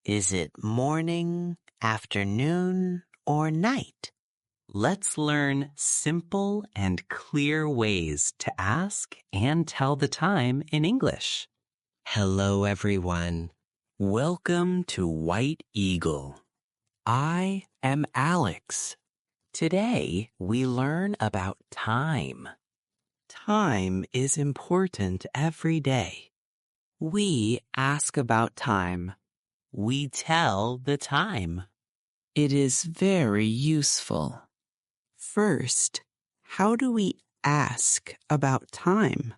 Is it morning, afternoon, or night? Let's learn simple and clear ways to ask and tell the time in English. Hello, everyone. Welcome to White Eagle. I am Alex. Today, we learn about time. Time is important every day. We ask about time. We tell the time. It is very useful. First, how do we ask about time?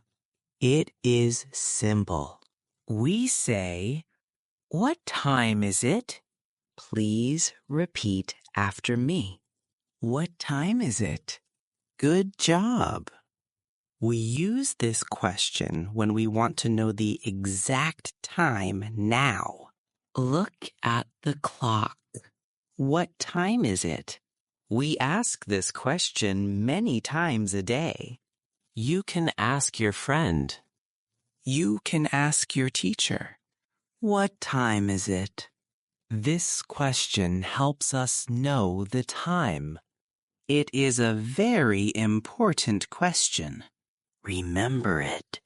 It is simple. We say, "What time is it?" Please repeat after me. What time is it? Good job. We use this question when we want to know the exact time now. Look at the clock. What time is it? We ask this question many times a day. You can ask your friend. You can ask your teacher. What time is it? This question helps us know the time. It is a very important question. Remember it.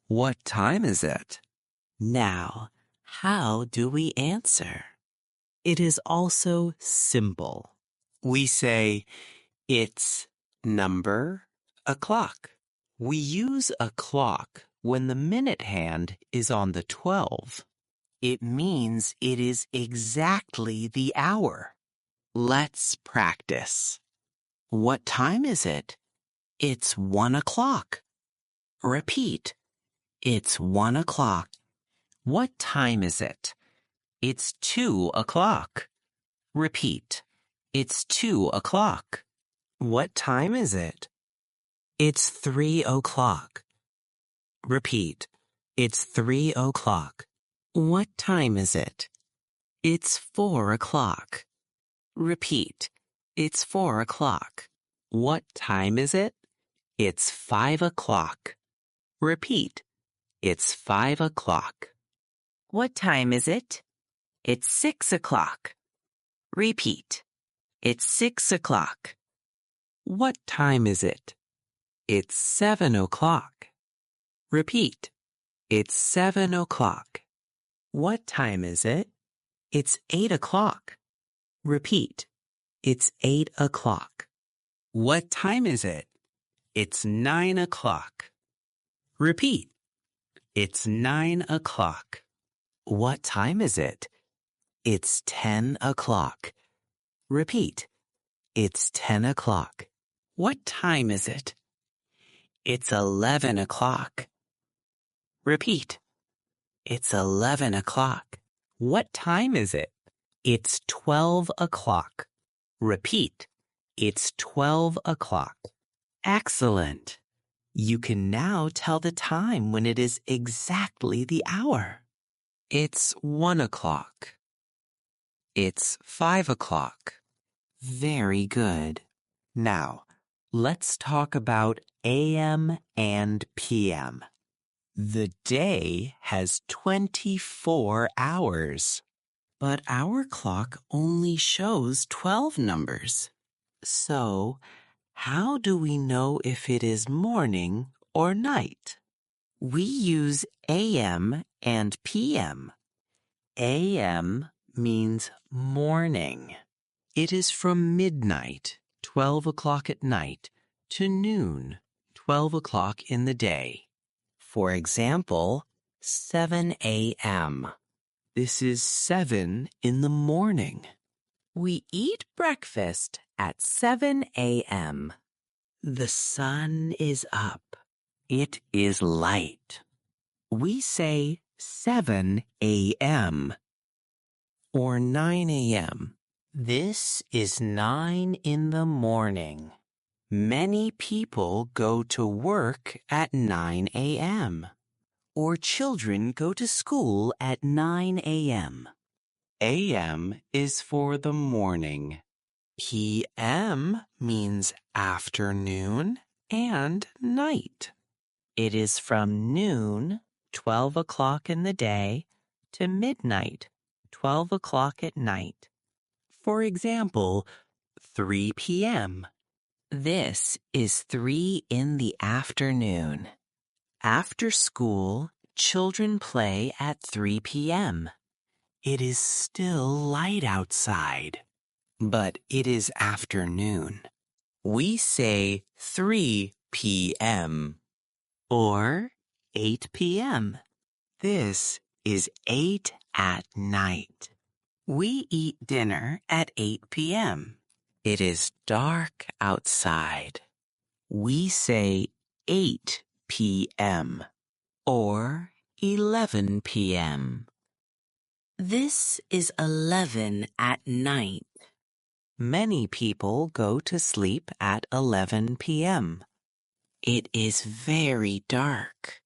What time is it? Now, how do we answer? It is also simple. We say, it's number o'clock. We use a clock when the minute hand is on the 12. It means it is exactly the hour. Let's practice. What time is it? It's 1 o'clock. Repeat. It's 1 o'clock. What time is it? It's 2 o'clock. Repeat. It's 2 o'clock. What time is it? It's 3 o'clock. Repeat. It's 3 o'clock. What time is it? It's 4 o'clock. Repeat. It's 4 o'clock. What time is it? It's 5 o'clock. Repeat. It's 5 o'clock. What time is it? It's 6 o'clock. Repeat. It's 6 o'clock. What time is it? It's 7 o'clock. Repeat. It's 7 o'clock. What time is it? It's 8 o'clock. Repeat. It's 8 o'clock. What time is it? It's 9 o'clock. Repeat. It's 9 o'clock. What time is it? It's 10 o'clock. Repeat. It's 10 o'clock. What time is it? It's 11 o'clock. Repeat. It's 11 o'clock. What time is it? It's 12 o'clock. Repeat. It's 12 o'clock. Excellent. You can now tell the time when it is exactly the hour. It's 1 o'clock. It's 5 o'clock. Very good. Now, let's talk about AM and PM. The day has 24 hours, but our clock only shows 12 numbers. So, how do we know if it is morning or night? We use AM and PM. AM means morning. It is from midnight, 12 o'clock at night, to noon, 12 o'clock in the day. For example, 7 a.m. This is 7 in the morning. We eat breakfast at 7 a.m. The sun is up. It is light. We say 7 a.m. or 9 a.m. This is 9 in the morning. Many people go to work at 9 a.m. or children go to school at 9 a.m. A.m. is for the morning. P.m. means afternoon and night. It is from noon, 12 o'clock in the day, to midnight, 12 o'clock at night. For example, 3 p.m. This is 3 in the afternoon. After school, children play at 3 p.m. It is still light outside, but it is afternoon. We say 3 p.m. or 8 p.m. This is 8 at night. We eat dinner at 8 p.m. It is dark outside. We say 8 p.m. or 11 p.m. This is 11 at night. Many people go to sleep at 11 p.m. It is very dark.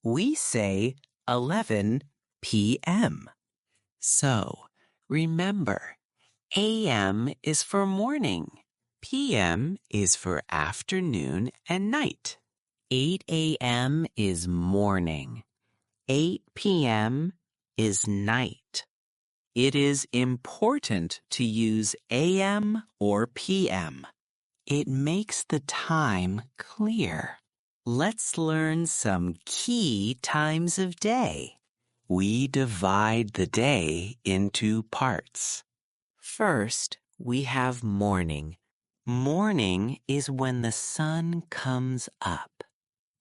We say 11 p.m. So, remember, a.m. is for morning. P.m. is for afternoon and night. 8 a.m. is morning. 8 p.m. is night. It is important to use a.m. or p.m. It makes the time clear. Let's learn some key times of day. We divide the day into parts. First, we have morning. Morning is when the sun comes up.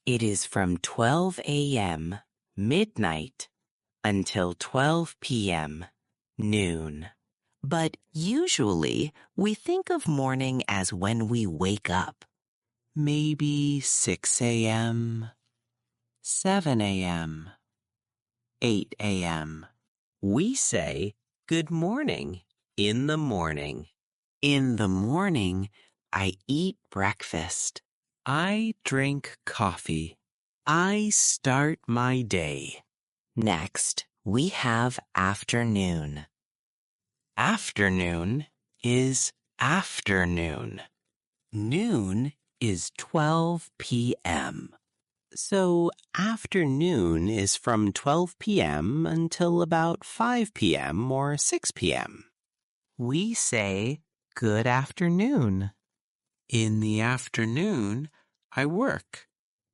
It is from 12 a.m., midnight, until 12 p.m., noon. But usually, we think of morning as when we wake up. Maybe 6 a.m., 7 a.m., 8 a.m. We say good morning in the morning. In the morning, I eat breakfast. I drink coffee. I start my day. Next, we have afternoon. Afternoon is afternoon. Noon is 12 p.m. So afternoon is from 12 p.m. until about 5 p.m. or 6 p.m. We say good afternoon. In the afternoon, I work.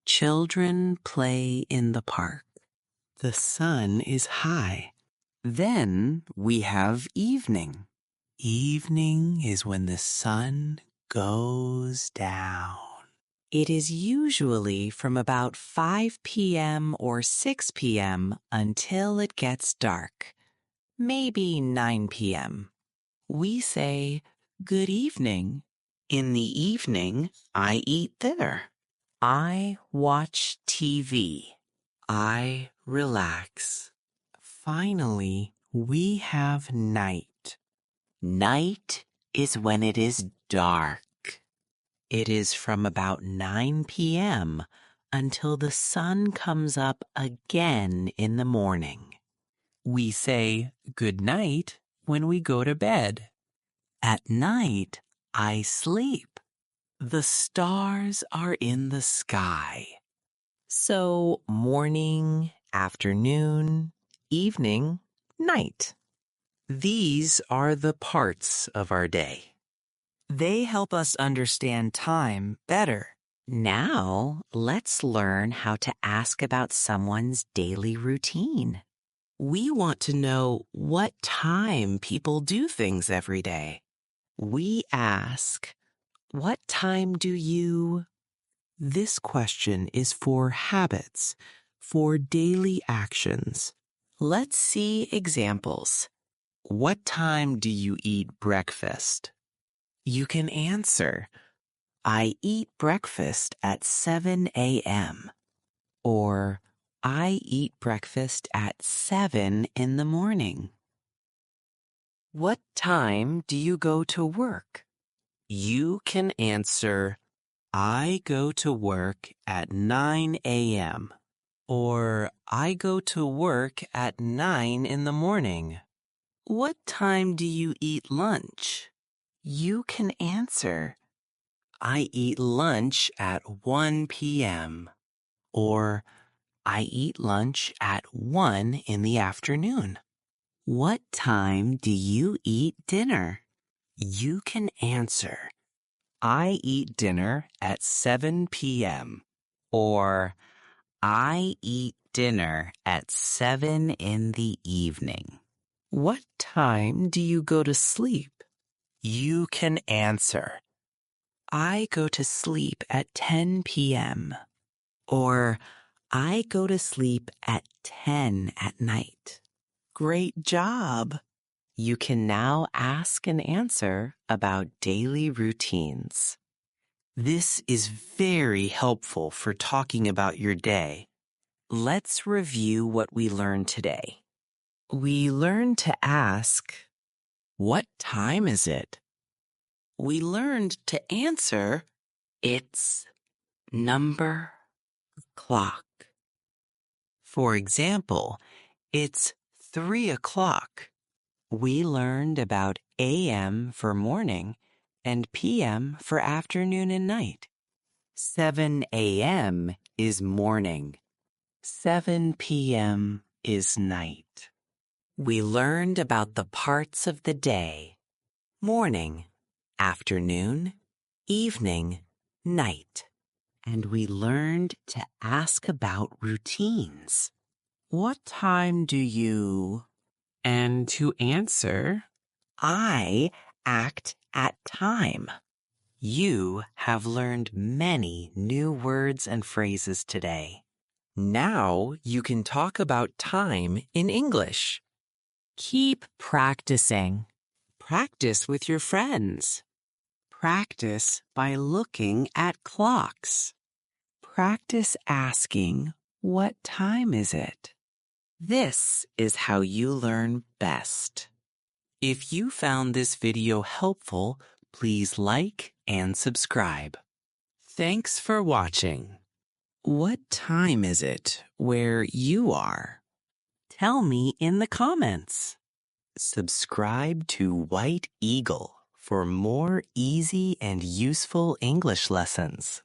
Children play in the park. The sun is high. Then we have evening. Evening is when the sun goes down. It is usually from about 5 p.m. or 6 p.m. until it gets dark. Maybe 9 p.m. We say good evening. In the evening, I eat dinner. I watch TV. I relax. Finally, we have night. Night is when it is dark. It is from about 9 p.m. until the sun comes up again in the morning. We say good night when we go to bed. At night, I sleep. The stars are in the sky. So morning, afternoon, evening, night. These are the parts of our day. They help us understand time better. Now, let's learn how to ask about someone's daily routine. We want to know what time people do things every day. We ask, what time do you? This question is for habits, for daily actions. Let's see examples. What time do you eat breakfast? You can answer, I eat breakfast at 7 a.m. or I eat breakfast at 7 in the morning. What time do you go to work? You can answer, I go to work at 9 a.m. or I go to work at 9 in the morning. What time do you eat lunch? You can answer, I eat lunch at 1 p.m. or I eat lunch at 1 in the afternoon. What time do you eat dinner? You can answer, I eat dinner at 7 p.m. or I eat dinner at 7 in the evening. What time do you go to sleep? You can answer, I go to sleep at 10 p.m. or I go to sleep at 10 at night. Great job! You can now ask and answer about daily routines. This is very helpful for talking about your day. Let's review what we learned today. We learned to ask, what time is it? We learned to answer, it's number clock. For example, it's 3 o'clock. We learned about AM for morning and PM for afternoon and night. 7 a.m. is morning. 7 p.m. is night. We learned about the parts of the day: morning, afternoon, evening, night. And we learned to ask about routines. What time do you? And to answer, I act at time. You have learned many new words and phrases today. Now you can talk about time in English. Keep practicing. Practice with your friends. Practice by looking at clocks. Practice asking, what time is it? This is how you learn best. If you found this video helpful, please like and subscribe. Thanks for watching. What time is it where you are? Tell me in the comments. Subscribe to White Eagle for more easy and useful English lessons.